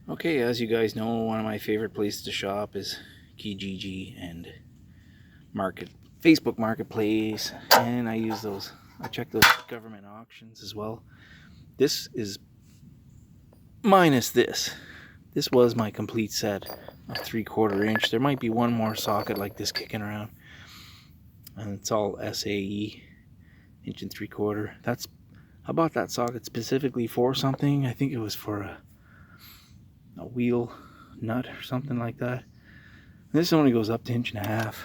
Okay, as you guys know, one of my favorite places to shop is Kijiji and Facebook Marketplace, and I use those. I check those government auctions as well. This is minus this. This was my complete set of 3/4 inch. There might be one more socket like this kicking around, and it's all SAE, 1 3/4. I bought that socket specifically for something. I think it was for a wheel nut or something like that. This only goes up to 1.5 inches.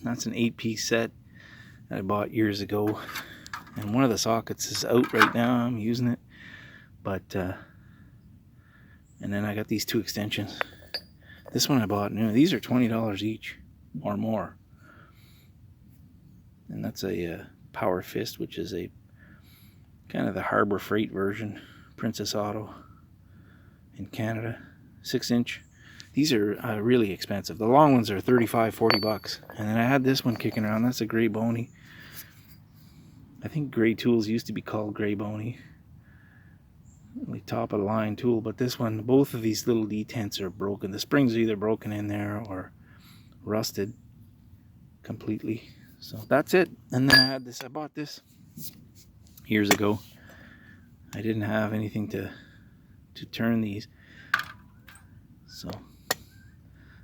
That's an 8-piece set that I bought years ago, and one of the sockets is out right now. I'm using it, but and then I got these 2 extensions. This one I bought new. These are $20 each or more, and that's a Power Fist, which is a kind of the Harbor Freight version, Princess Auto in Canada, 6-inch. These are really expensive. The long ones are $35-40, and then I had this one kicking around. That's a Gray Boney. I think Gray tools used to be called Gray Boney, really top of the line tool, but this one, both of these little detents are broken. The springs are either broken in there or rusted completely. So that's it. And then I had this. I bought this years ago. I didn't have anything to turn these, so.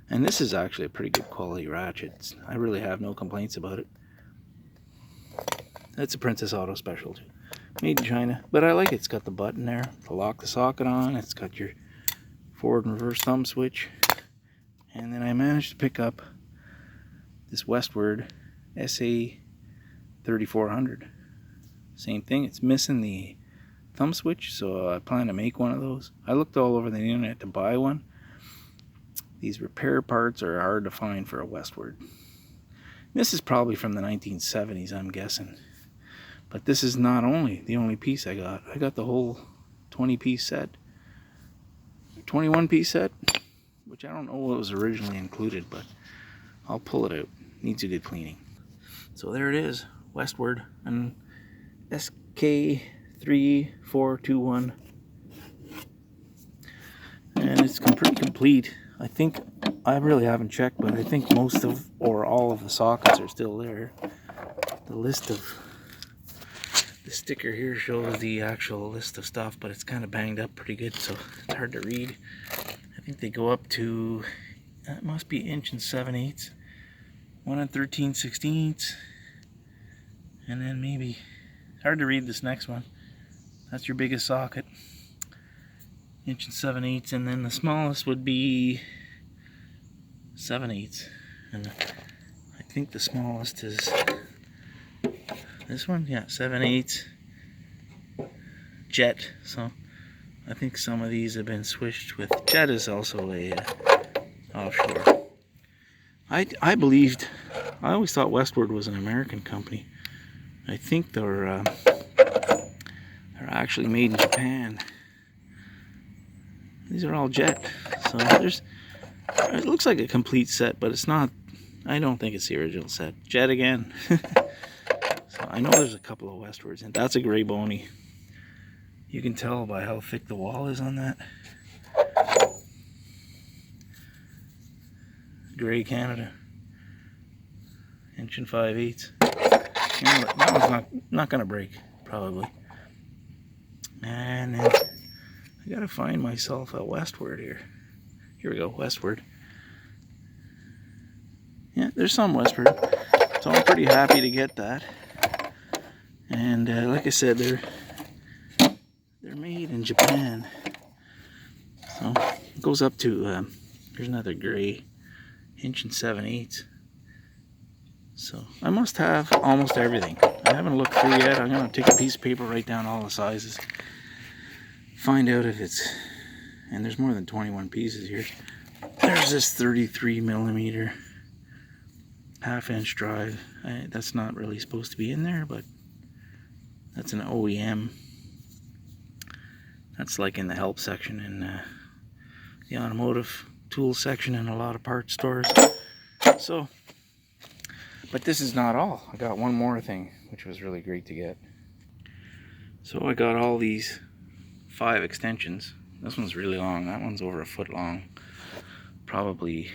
And this is actually a pretty good quality ratchet. I really have no complaints about it. That's a Princess Auto Special too, made in China, but I like it. It's got the button there to lock the socket on. It's got your forward and reverse thumb switch. And then I managed to pick up this Westward SA 3400. Same thing, it's missing the thumb switch, so I plan to make one of those. I looked all over the internet to buy one. These repair parts are hard to find for a Westward. This is probably from the 1970s, I'm guessing. But this is not only the only piece I got. I got the whole 20-piece set. 21-piece set, which I don't know what was originally included, but I'll pull it out. Needs a good cleaning. So there it is, Westward, and SK3421. And it's pretty complete. I think, I really haven't checked, but I think most of, or all of the sockets are still there. The list of, the sticker here shows the actual list of stuff, but it's kind of banged up pretty good, so it's hard to read. I think they go up to, that must be 1 7/8, 1 13/16, and then maybe, it's hard to read this next one. That's your biggest socket. 1 7/8, and then the smallest would be 7/8, and I think the smallest is this one, yeah, 7/8 jet. So I think some of these have been switched with. Jet is also a offshore. I always thought Westward was an American company. I think they're actually made in Japan. These are all jet, so it looks like a complete set, but it's not. I don't think it's the original set. Jet again. So I know there's a couple of Westwards, and that's a Gray Boney. You can tell by how thick the wall is on that. Gray Canada, 1 5/8. That one's not gonna break, probably. And then I gotta find myself a Westward here. Here we go, Westward. Yeah, there's some Westward, so I'm pretty happy to get that. And like I said, they're made in Japan. So it goes up to there's another gray, 1 7/8. So I must have almost everything. I haven't looked through yet. I'm gonna take a piece of paper, write down all the sizes, find out if it's, and there's more than 21 pieces here. There's this 33mm 1/2-inch drive. That's not really supposed to be in there, but that's an OEM. That's like in the help section in the automotive tool section in a lot of parts stores. So, but this is not all. I got one more thing, which was really great to get. So I got all these 5 extensions. This one's really long. That one's over a foot long. Probably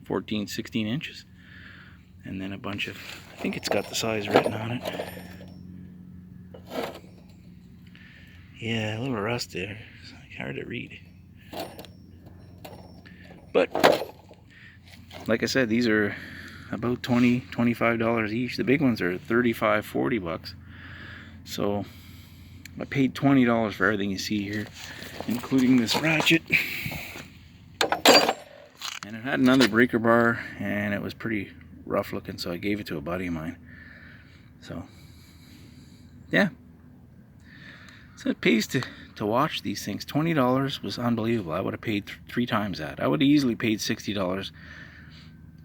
14, 16 inches. And then a bunch of, I think it's got the size written on it. Yeah, a little rust there. It's like hard to read. But like I said, these are about $20, $25 each. The big ones are $35, $40. So I paid $20 for everything you see here, including this ratchet. And it had another breaker bar, and it was pretty rough looking, so I gave it to a buddy of mine. So yeah, so it pays to watch these things. $20 was unbelievable. I would have paid 3 times that. I would have easily paid $60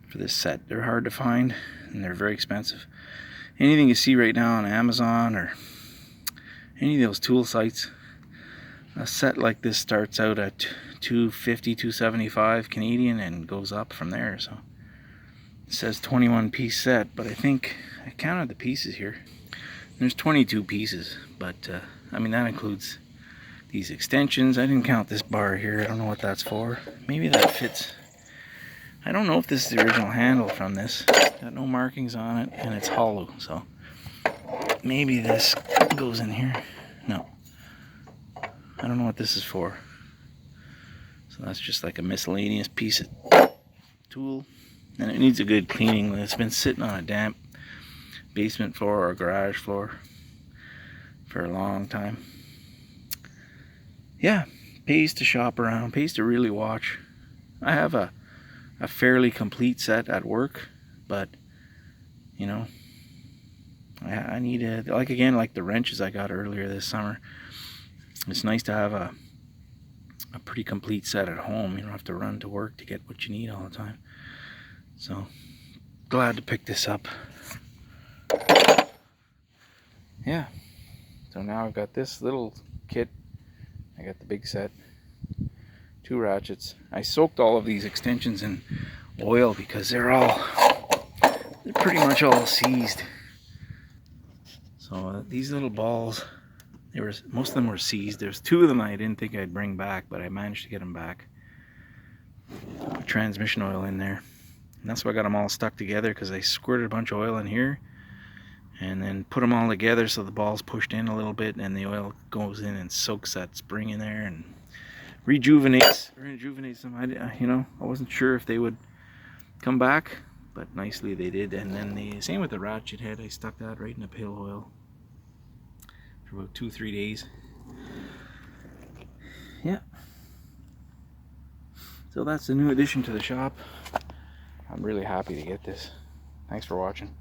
for this set. They're hard to find, and they're very expensive. Anything you see right now on Amazon or any of those tool sites, a set like this starts out at $250, $275 Canadian and goes up from there. So it says 21 piece set, but I think I counted the pieces here. There's 22 pieces, but I mean, that includes these extensions. I didn't count this bar here. I don't know what that's for. Maybe that fits. I don't know if this is the original handle from this. Got no markings on it, and it's hollow, so maybe this goes in here. No, I don't know what this is for. So that's just like a miscellaneous piece of tool, and it needs a good cleaning. It's been sitting on a damp basement floor or garage floor for a long time. Yeah, pays to shop around, pays to really watch. I have a fairly complete set at work, but you know, I need a, like again, like the wrenches I got earlier this summer. It's nice to have a pretty complete set at home. You don't have to run to work to get what you need all the time. So glad to pick this up. Yeah, so now I've got this little kit. I got the big set, 2 ratchets. I soaked all of these extensions in oil because they're pretty much all seized. So these little balls, most of them were seized. There's 2 of them I didn't think I'd bring back, but I managed to get them back. Put transmission oil in there, and that's why I got them all stuck together, because I squirted a bunch of oil in here and then put them all together so the ball's pushed in a little bit, and the oil goes in and soaks that spring in there and rejuvenates them. You know, I wasn't sure if they would come back, but nicely they did. And then the same with the ratchet head. I stuck that right in the pale oil for about 2-3 days. Yeah, so that's the new addition to the shop. I'm really happy to get this. Thanks for watching.